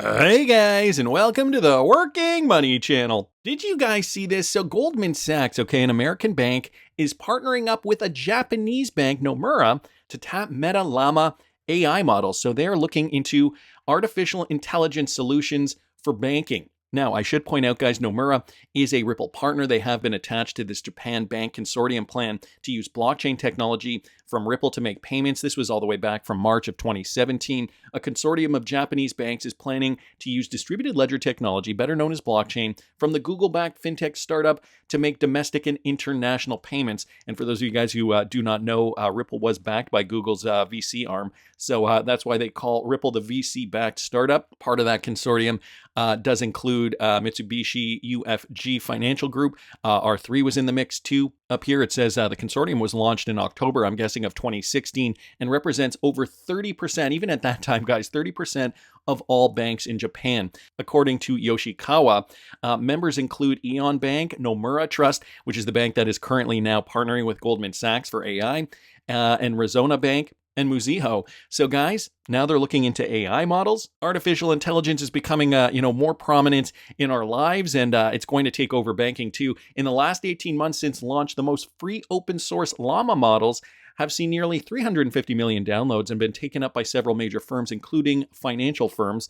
Hey guys, and welcome to the Working Money Channel. Did you guys see this? So Goldman Sachs, an American bank, is partnering up with a Japanese bank, Nomura, to tap Meta Llama AI models. So they're looking into artificial intelligence solutions for banking. Now, I should point out, guys, Nomura is a Ripple partner. They have been attached to this Japan Bank Consortium plan to use blockchain technology from Ripple to make payments. This was all the way back from March of 2017. A consortium of Japanese banks is planning to use distributed ledger technology, better known as blockchain, from the Google-backed fintech startup to make domestic and international payments. And for those of you guys who do not know, Ripple was backed by Google's VC arm. So that's why they call Ripple the VC-backed startup. Part of that consortium does include Mitsubishi UFG Financial Group. R3 was in the mix too. Up here it says the consortium was launched in October, I'm guessing, of 2016, and represents over 30%, even at that time, guys, 30% of all banks in Japan. According to Yoshikawa, members include Aeon Bank, Nomura Trust, which is the bank that is currently now partnering with Goldman Sachs for AI, and Rezona Bank, and Muziho. So guys, now they're looking into AI models. Artificial intelligence is becoming more prominent in our lives, and it's going to take over banking too. In the last 18 months since launch, the most free open source Llama models have seen nearly 350 million downloads and been taken up by several major firms, including financial firms.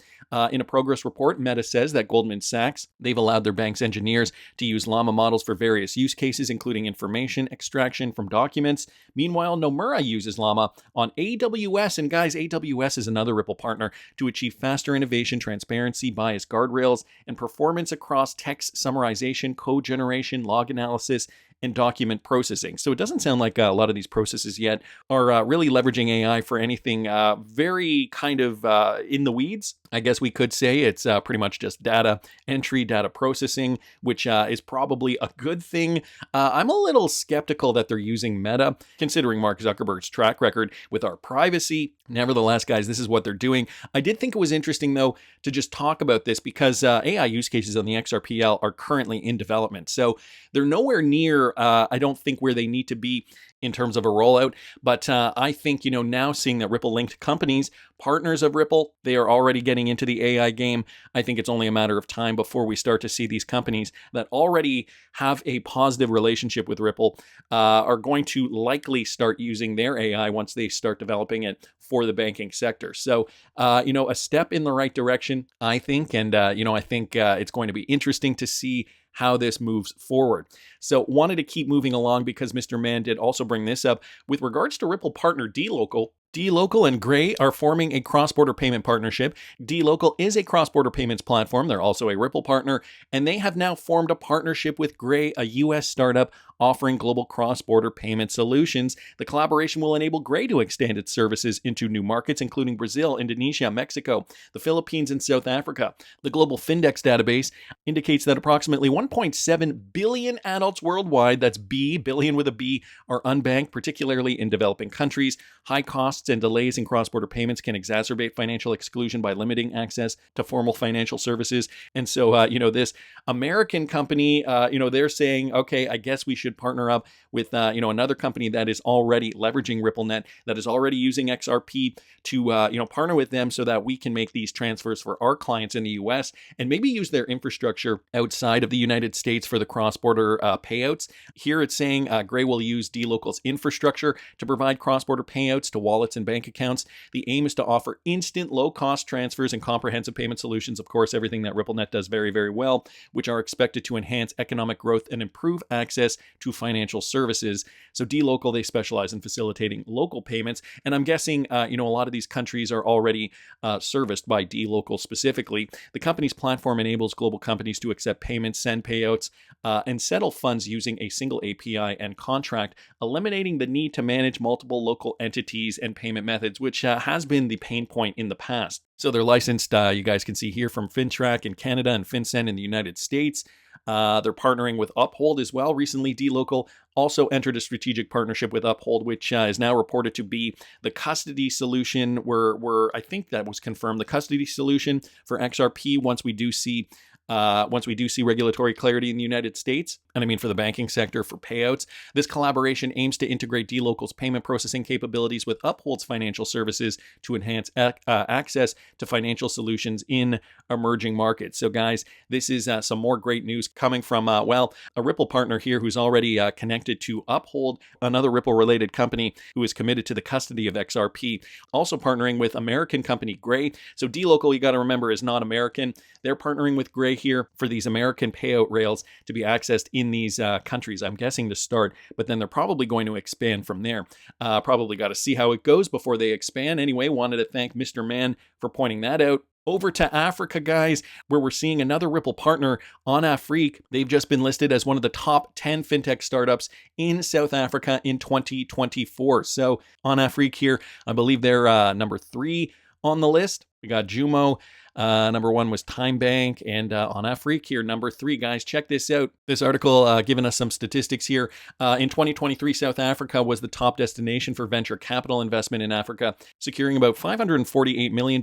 In a progress report, Meta says that Goldman Sachs, they've allowed their bank's engineers to use Llama models for various use cases, including information extraction from documents. Meanwhile, Nomura uses Llama on AWS, and guys, AWS is another Ripple partner, to achieve faster innovation, transparency, bias guardrails, and performance across text summarization, code generation, log analysis, and document processing. So it doesn't sound like a lot of these processes yet are really leveraging AI for anything very kind of in the weeds. I guess we could say it's pretty much just data entry, data processing, which is probably a good thing. I'm a little skeptical that they're using Meta, considering Mark Zuckerberg's track record with our privacy. Nevertheless, guys, this is what they're doing. I did think it was interesting, though, to just talk about this because AI use cases on the XRPL are currently in development. So they're nowhere near, I don't think, where they need to be in terms of a rollout. But I think, now seeing that Ripple-linked companies, partners of Ripple, they are already getting into the AI game. I think it's only a matter of time before we start to see these companies that already have a positive relationship with Ripple are going to likely start using their AI once they start developing it for the banking sector. So, a step in the right direction, I think. And, I think it's going to be interesting to see how this moves forward. So wanted to keep moving along because Mr. Mann did also bring this up. With regards to Ripple partner dLocal, dLocal and Gray are forming a cross-border payment partnership. dLocal is a cross-border payments platform. They're also a Ripple partner, and they have now formed a partnership with Gray, a U.S. startup offering global cross-border payment solutions. The collaboration will enable Gray to extend its services into new markets, including Brazil, Indonesia, Mexico, the Philippines, and South Africa. The Global Findex database indicates that approximately 1.7 billion adults worldwide, that's billion with a B, are unbanked, particularly in developing countries. High costs and delays in cross-border payments can exacerbate financial exclusion by limiting access to formal financial services. And so, this American company, they're saying, okay, I guess we should partner up with, another company that is already leveraging RippleNet, that is already using XRP to, partner with them so that we can make these transfers for our clients in the U.S. and maybe use their infrastructure outside of the United States for the cross-border payouts. Here it's saying Gray will use dLocal's infrastructure to provide cross-border payouts to wallets and bank accounts. The aim is to offer instant, low-cost transfers and comprehensive payment solutions. Of course, everything that RippleNet does very, very well, which are expected to enhance economic growth and improve access to financial services. So dLocal, they specialize in facilitating local payments. And I'm guessing, a lot of these countries are already serviced by dLocal specifically. The company's platform enables global companies to accept payments, send payouts, and settle funds using a single API and contract, eliminating the need to manage multiple local entities and payment methods, which has been the pain point in the past. So they're licensed, you guys can see here, from FinTrack in Canada and FinCEN in the United States. They're partnering with Uphold as well. Recently, dLocal also entered a strategic partnership with Uphold, which is now reported to be the custody solution. I think that was confirmed, the custody solution for XRP once we do see once we do see regulatory clarity in the United States, and I mean for the banking sector for payouts. This collaboration aims to integrate dLocal's payment processing capabilities with Uphold's financial services to enhance access to financial solutions in emerging markets. So guys, this is some more great news coming from, a Ripple partner here who's already connected to Uphold, another Ripple-related company who is committed to the custody of XRP, also partnering with American company Gray. So dLocal, you got to remember, is not American. They're partnering with Gray here for these American payout rails to be accessed in these countries, I'm guessing to start, but then they're probably going to expand from there. Probably got to see how it goes before they expand. Anyway, wanted to thank Mr. Mann for pointing that out. Over to Africa, guys, where we're seeing another Ripple partner, On Afrique. They've just been listed as one of the top 10 fintech startups in South Africa in 2024. So On Afrique here, I believe they're number 3 on the list. We got Jumo. Number 1 was Time Bank, and On Afrique here, number 3. Guys, check this out. This article giving us some statistics here. In 2023, South Africa was the top destination for venture capital investment in Africa, securing about $548 million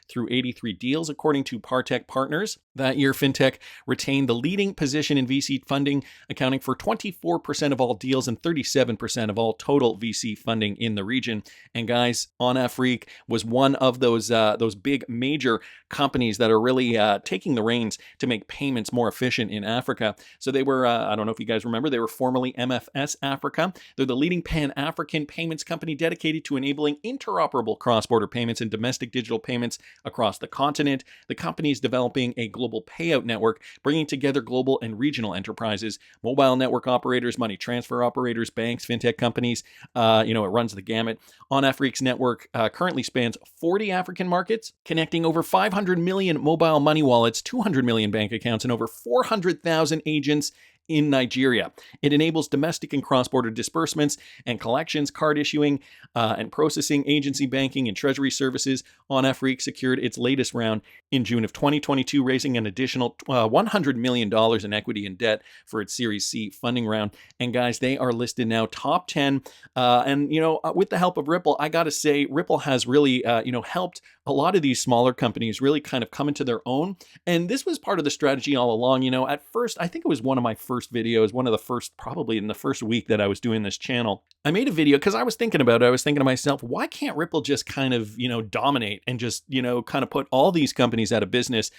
through 83 deals, according to Partech Partners. That year, Fintech retained the leading position in VC funding, accounting for 24% of all deals and 37% of all total VC funding in the region. And guys, On Afrique was one of those big major companies that are really taking the reins to make payments more efficient in Africa. So they were, I don't know if you guys remember, they were formerly MFS Africa. They're the leading Pan-African payments company dedicated to enabling interoperable cross-border payments and domestic digital payments across the continent. The company is developing a global payout network, bringing together global and regional enterprises, mobile network operators, money transfer operators, banks, fintech companies. It runs the gamut. On Afrique's network currently spans 40 African markets, connecting over 500 million mobile money wallets, 200 million bank accounts, and over 400,000 agents in Nigeria. It enables domestic and cross-border disbursements and collections, card issuing and processing, agency banking, and treasury services. On Afrique secured its latest round in June of 2022, raising an additional $100 million in equity and debt for its Series C funding round. And guys, they are listed now top 10. With the help of Ripple, I got to say, Ripple has really, helped a lot of these smaller companies really kind of come into their own. And this was part of the strategy all along. At first, I think it was one of my first videos, one of the first, probably in the first week that I was doing this channel. I made a video because I was thinking about it. I was thinking to myself, why can't Ripple just kind of, dominate and just, kind of put all these companies out of business,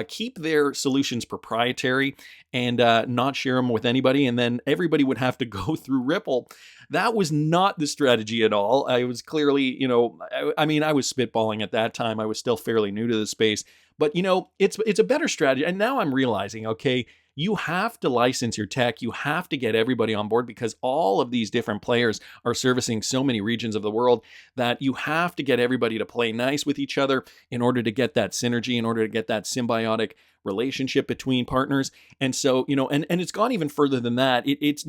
keep their solutions proprietary and not share them with anybody. And then everybody would have to go through Ripple. That was not the strategy at all. I was clearly, I was spitballing at that time. I was still fairly new to the space, but it's a better strategy. And now I'm realizing, okay, you have to license your tech. You have to get everybody on board because all of these different players are servicing so many regions of the world that you have to get everybody to play nice with each other in order to get that synergy, in order to get that symbiotic relationship between partners. And so, and it's gone even further than that. It's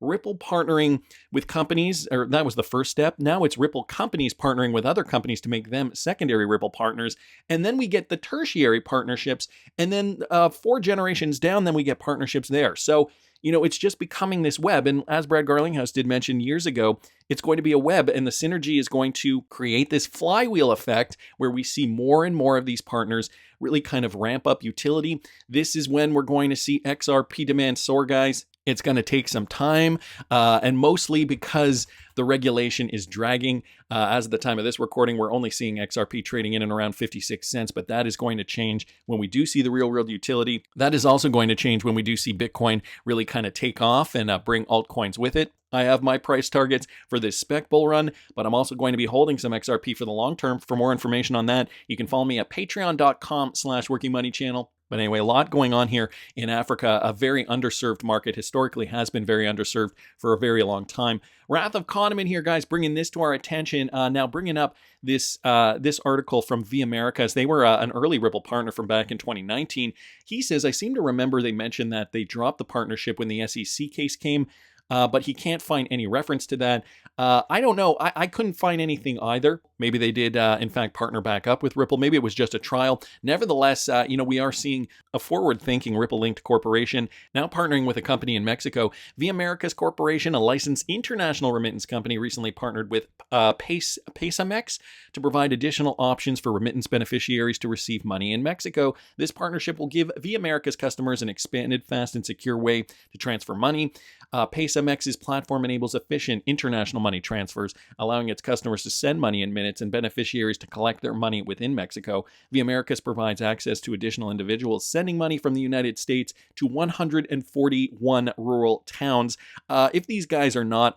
Ripple partnering with companies, or that was the first step. Now it's Ripple companies partnering with other companies to make them secondary Ripple partners. And then we get the tertiary partnerships. And then 4 generations down, then we get partnerships there. So, it's just becoming this web. And as Brad Garlinghouse did mention years ago, it's going to be a web, and the synergy is going to create this flywheel effect where we see more and more of these partners really kind of ramp up utility. This is when we're going to see XRP demand soar, guys. It's going to take some time, and mostly because the regulation is dragging. As of the time of this recording, we're only seeing XRP trading in and around 56 cents, but that is going to change when we do see the real-world utility. That is also going to change when we do see Bitcoin really kind of take off and bring altcoins with it. I have my price targets for this spec bull run, but I'm also going to be holding some XRP for the long term. For more information on that, you can follow me at patreon.com/workingmoneychannel. But anyway, a lot going on here in Africa, a very underserved market, historically has been very underserved for a very long time. Wrath of Kahneman here, guys, bringing this to our attention. Now bringing up this article from Viamericas. They were an early Ripple partner from back in 2019. He says, I seem to remember they mentioned that they dropped the partnership when the SEC case came. But he can't find any reference to that. I don't know. I couldn't find anything either. Maybe they did, in fact, partner back up with Ripple. Maybe it was just a trial. Nevertheless, we are seeing a forward-thinking Ripple-linked corporation now partnering with a company in Mexico. Viamericas Corporation, a licensed international remittance company, recently partnered with Pesamex to provide additional options for remittance beneficiaries to receive money in Mexico. This partnership will give Viamericas customers an expanded, fast, and secure way to transfer money. Pesamex's platform enables efficient international money transfers, allowing its customers to send money in minutes and beneficiaries to collect their money within Mexico. Viamericas provides access to additional individuals sending money from the United States to 141 rural towns. If these guys are not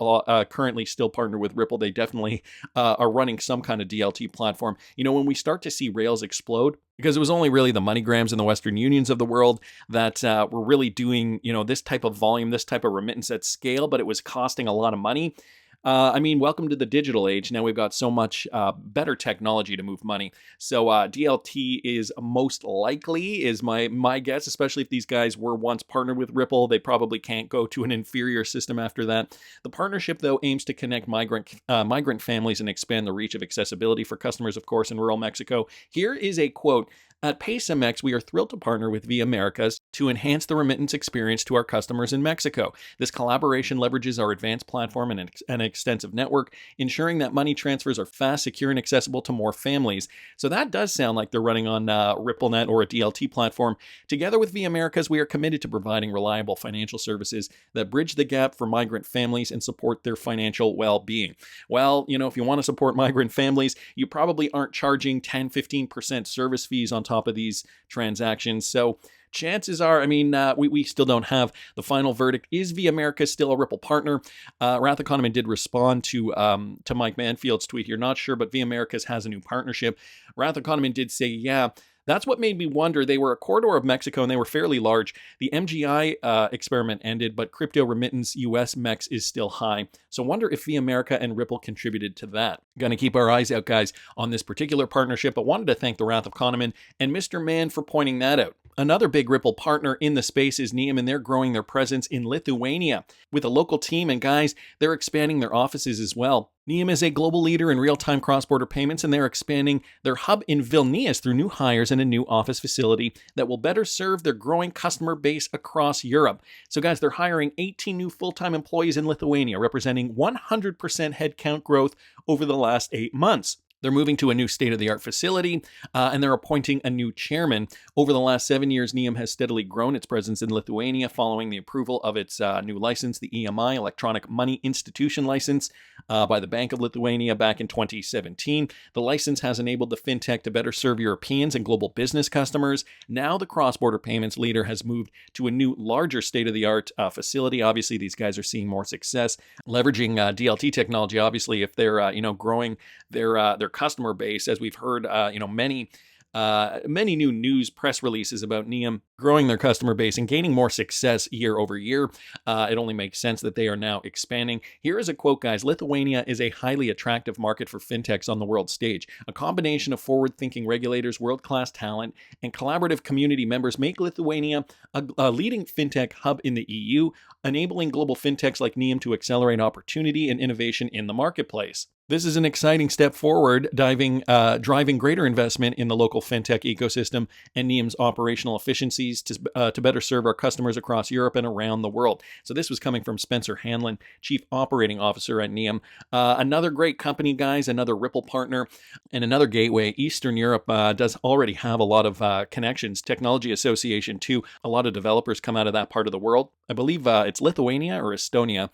currently still partnered with Ripple, they definitely are running some kind of DLT platform. When we start to see rails explode, because it was only really the MoneyGrams and the Western Unions of the world that were really doing, this type of volume, this type of remittance at scale, but it was costing a lot of money. Welcome to the digital age. Now we've got so much better technology to move money. So DLT is most likely, is my guess, especially if these guys were once partnered with Ripple. They probably can't go to an inferior system after that. The partnership, though, aims to connect migrant families and expand the reach of accessibility for customers, of course, in rural Mexico. Here is a quote. At Pesamex, we are thrilled to partner with Viamericas to enhance the remittance experience to our customers in Mexico. This collaboration leverages our advanced platform and an extensive network, ensuring that money transfers are fast, secure, and accessible to more families. So that does sound like they're running on RippleNet or a DLT platform. Together with Viamericas, we are committed to providing reliable financial services that bridge the gap for migrant families and support their financial well-being. Well, if you want to support migrant families, you probably aren't charging 10-15% service fees on top of these transactions. So chances are, we still don't have the final verdict. Is Viamericas still a Ripple partner? Wrath Economy did respond to Mike Manfield's tweet here. Not sure, but Viamericas has a new partnership. Wrath Economy did say, yeah. That's what made me wonder. They were a corridor of Mexico, and they were fairly large. The MGI experiment ended, but crypto remittance US MEX is still high. So wonder if Viamerica and Ripple contributed to that. Going to keep our eyes out, guys, on this particular partnership, but wanted to thank the Wrath of Kahneman and Mr. Mann for pointing that out. Another big Ripple partner in the space is Nium, and they're growing their presence in Lithuania with a local team. And guys, they're expanding their offices as well. Nium is a global leader in real-time cross-border payments, and they're expanding their hub in Vilnius through new hires and a new office facility that will better serve their growing customer base across Europe. So guys, they're hiring 18 new full-time employees in Lithuania, representing 100% headcount growth over the last 8 months. They're moving to a new state-of-the-art facility, and they're appointing a new chairman. Over the last 7 years, Nium has steadily grown its presence in Lithuania following the approval of its new license, the EMI, Electronic Money Institution License, by the Bank of Lithuania back in 2017. The license has enabled the Fintech to better serve Europeans and global business customers. Now the cross-border payments leader has moved to a new, larger state-of-the-art facility. Obviously, these guys are seeing more success, leveraging DLT technology, obviously, if they're growing their customer base, as we've heard, many new news press releases about Nium growing their customer base and gaining more success year over year. It only makes sense that they are now expanding. Here is a quote, guys. Lithuania is a highly attractive market for fintechs on the world stage. A combination of forward-thinking regulators, world-class talent, and collaborative community members make Lithuania a leading fintech hub in the EU, enabling global fintechs like Nium to accelerate opportunity and innovation in the marketplace. This is an exciting step forward, driving greater investment in the local fintech ecosystem and Nium's operational efficiencies to better serve our customers across Europe and around the world. So this was coming from Spencer Hanlon, Chief Operating Officer at Nium. Another great company, guys, another Ripple partner, and another gateway. Eastern Europe does already have a lot of connections. Technology Association, too. A lot of developers come out of that part of the world. I believe it's Lithuania or Estonia.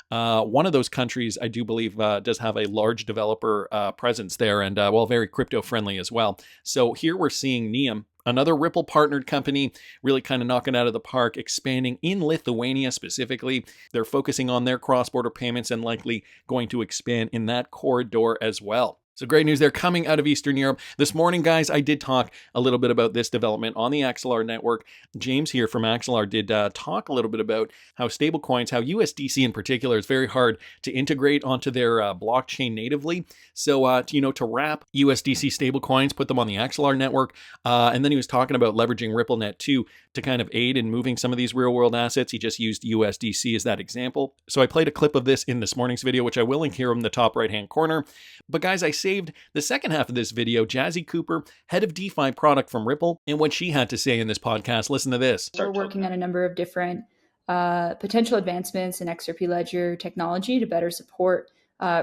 One of those countries, I do believe, does have a large developer presence there and, very crypto-friendly as well. So here we're seeing Nium, another Ripple partnered company, really kind of knocking out of the park, expanding in Lithuania specifically. They're focusing on their cross-border payments and likely going to expand in that corridor as well. So great news there coming out of Eastern Europe. This morning, guys, I did talk a little bit about this development on the Axelar network. James here from Axelar did talk a little bit about how stablecoins, how USDC in particular, is very hard to integrate onto their blockchain natively. So, to wrap USDC stablecoins, put them on the Axelar network. And then he was talking about leveraging RippleNet too to kind of aid in moving some of these real world assets. He just used USDC as that example. So I played a clip of this in this morning's video, which I will link here in the top right-hand corner. But guys, I say saved the second half of this video, Jazzy Cooper, head of DeFi product from Ripple, and what she had to say in this podcast. Listen to this. We're working on a number of different potential advancements in XRP ledger technology to better support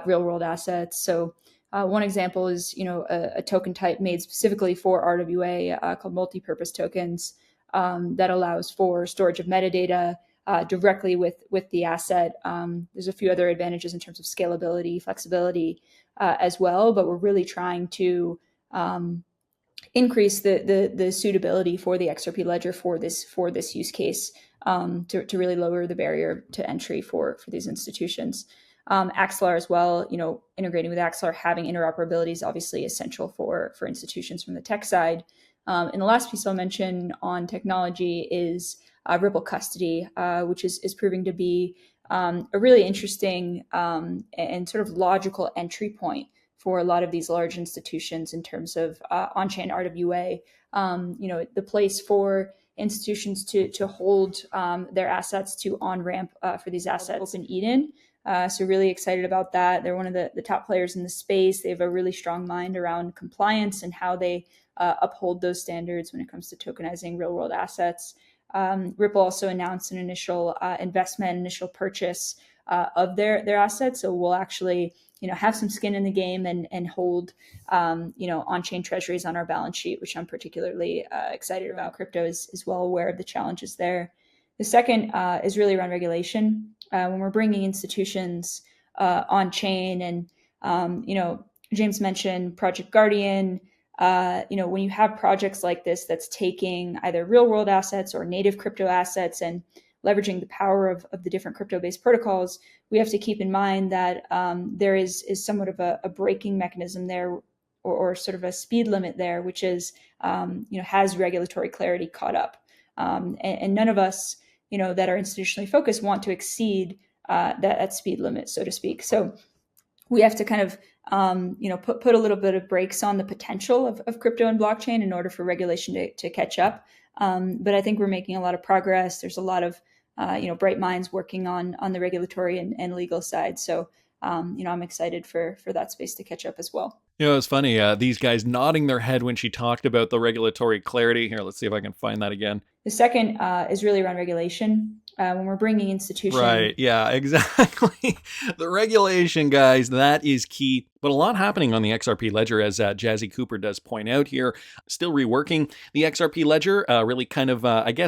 real-world assets. So one example is, a token type made specifically for RWA called multi-purpose tokens that allows for storage of metadata directly with the asset. There's a few other advantages in terms of scalability, flexibility as well, but we're really trying to increase the suitability for the XRP ledger for this use case to really lower the barrier to entry for these institutions. Axelar as well, integrating with Axelar, having interoperability is obviously essential for institutions from the tech side. And the last piece I'll mention on technology is Ripple custody, which is proving to be a really interesting and sort of logical entry point for a lot of these large institutions in terms of on-chain RWA. The place for institutions to hold their assets to on-ramp for these assets in Eden. So really excited about that. They're one of the top players in the space. They have a really strong mind around compliance and how they uphold those standards when it comes to tokenizing real-world assets. Ripple also announced an initial initial purchase of their assets. So we'll actually have some skin in the game and hold on-chain treasuries on our balance sheet, which I'm particularly excited about. Crypto is well aware of the challenges there. The second is really around regulation. When we're bringing institutions on-chain, and James mentioned Project Guardian. When you have projects like this that's taking either real-world assets or native crypto assets and leveraging the power of the different crypto-based protocols, we have to keep in mind that there is somewhat of a braking mechanism there, or sort of a speed limit there, which is has regulatory clarity caught up, and none of us that are institutionally focused want to exceed that speed limit, so to speak. So we have to kind of put a little bit of brakes on the potential of crypto and blockchain in order for regulation to catch up. But I think we're making a lot of progress. There's a lot of bright minds working on the regulatory and legal side. So I'm excited for that space to catch up as well. It's funny, these guys nodding their head when she talked about the regulatory clarity. Here, let's see if I can find that again. The second is really around regulation. When we're bringing institutions. Right, yeah, exactly. The regulation, guys, that is key. But a lot happening on the XRP ledger, as Jazzy Cooper does point out here. Still reworking the XRP ledger, really kind of,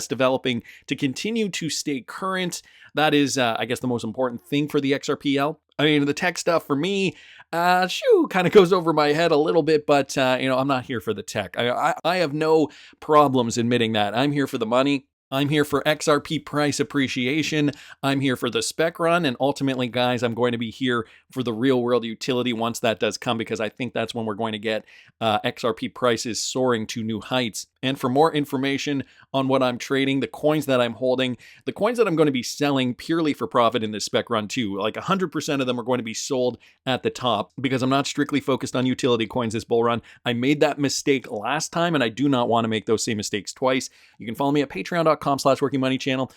developing to continue to stay current. That is, the most important thing for the XRPL. I mean, the tech stuff for me, kind of goes over my head a little bit, but, I'm not here for the tech. I have no problems admitting that. I'm here for the money. I'm here for XRP price appreciation. I'm here for the spec run. And ultimately, guys, I'm going to be here for the real world utility once that does come, because I think that's when we're going to get XRP prices soaring to new heights. And for more information on what I'm trading, the coins that I'm holding, the coins that I'm going to be selling purely for profit in this spec run too, like 100% of them are going to be sold at the top, because I'm not strictly focused on utility coins this bull run. I made that mistake last time, and I do not want to make those same mistakes twice. You can follow me at patreon.com/workingmoneychannel,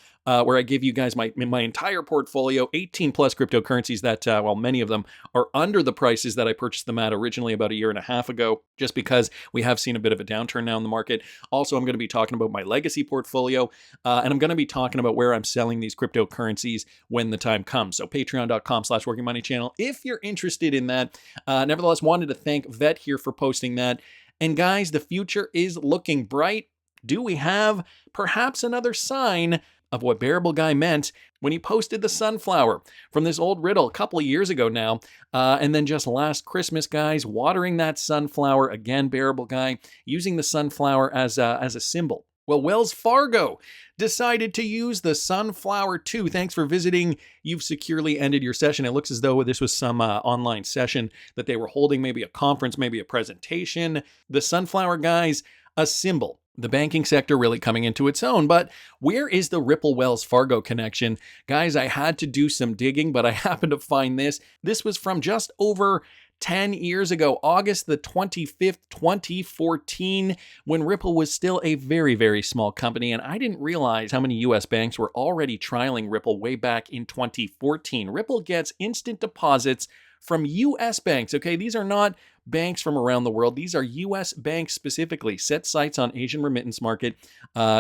where I give you guys my entire portfolio, 18 plus cryptocurrencies that, many of them are under the prices that I purchased them at originally about a year and a half ago, just because we have seen a bit of a downturn now in the market. Also, I'm going to be talking about my legacy portfolio, and I'm going to be talking about where I'm selling these cryptocurrencies when the time comes. So patreon.com/workingmoneychannel if you're interested in that. Nevertheless, wanted to thank Vet here for posting that. And guys, the future is looking bright. Do we have perhaps another sign of what Bearableguy meant when he posted the sunflower from this old riddle a couple of years ago now? And then just last Christmas, guys, watering that sunflower again, Bearableguy, using the sunflower as a symbol. Well, Wells Fargo decided to use the sunflower too. Thanks for visiting. You've securely ended your session. It looks as though this was some online session that they were holding, maybe a conference, maybe a presentation. The sunflower, guys, a symbol. The banking sector really coming into its own. But where is the Ripple Wells Fargo connection? Guys, I had to do some digging, but I happened to find this. This was from just over 10 years ago, August the 25th, 2014, when Ripple was still a very, very small company. And I didn't realize how many US banks were already trialing Ripple way back in 2014. Ripple gets instant deposits from US banks. Okay, these are not banks from around the world. These are US banks specifically, set sites on Asian remittance market.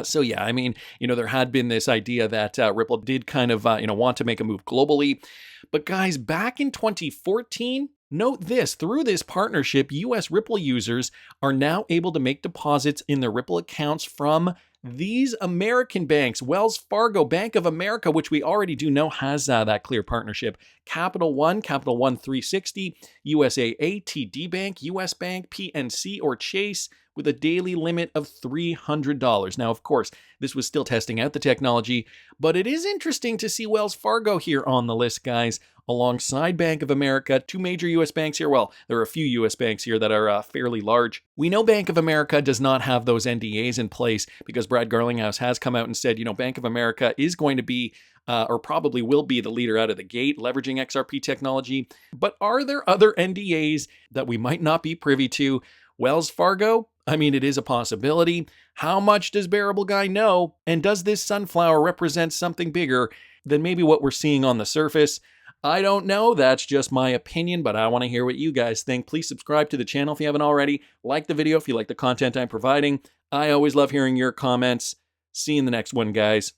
So yeah, I mean, there had been this idea that Ripple did kind of, want to make a move globally. But guys, back in 2014, note this, through this partnership, US Ripple users are now able to make deposits in their Ripple accounts from these American banks: Wells Fargo, Bank of America, which we already do know has that clear partnership, Capital One 360, USAA, TD Bank, US Bank, PNC, or Chase, with a daily limit of $300. Now, of course, this was still testing out the technology, but it is interesting to see Wells Fargo here on the list, guys, alongside Bank of America, two major US banks here. Well, there are a few US banks here that are fairly large. We know Bank of America does not have those NDAs in place because Brad Garlinghouse has come out and said, Bank of America is going to be or probably will be the leader out of the gate, leveraging XRP technology. But are there other NDAs that we might not be privy to? Wells Fargo? I mean, it is a possibility. How much does Bearableguy know? And does this sunflower represent something bigger than maybe what we're seeing on the surface? I don't know. That's just my opinion, but I want to hear what you guys think. Please subscribe to the channel if you haven't already. Like the video if you like the content I'm providing. I always love hearing your comments. See you in the next one, guys.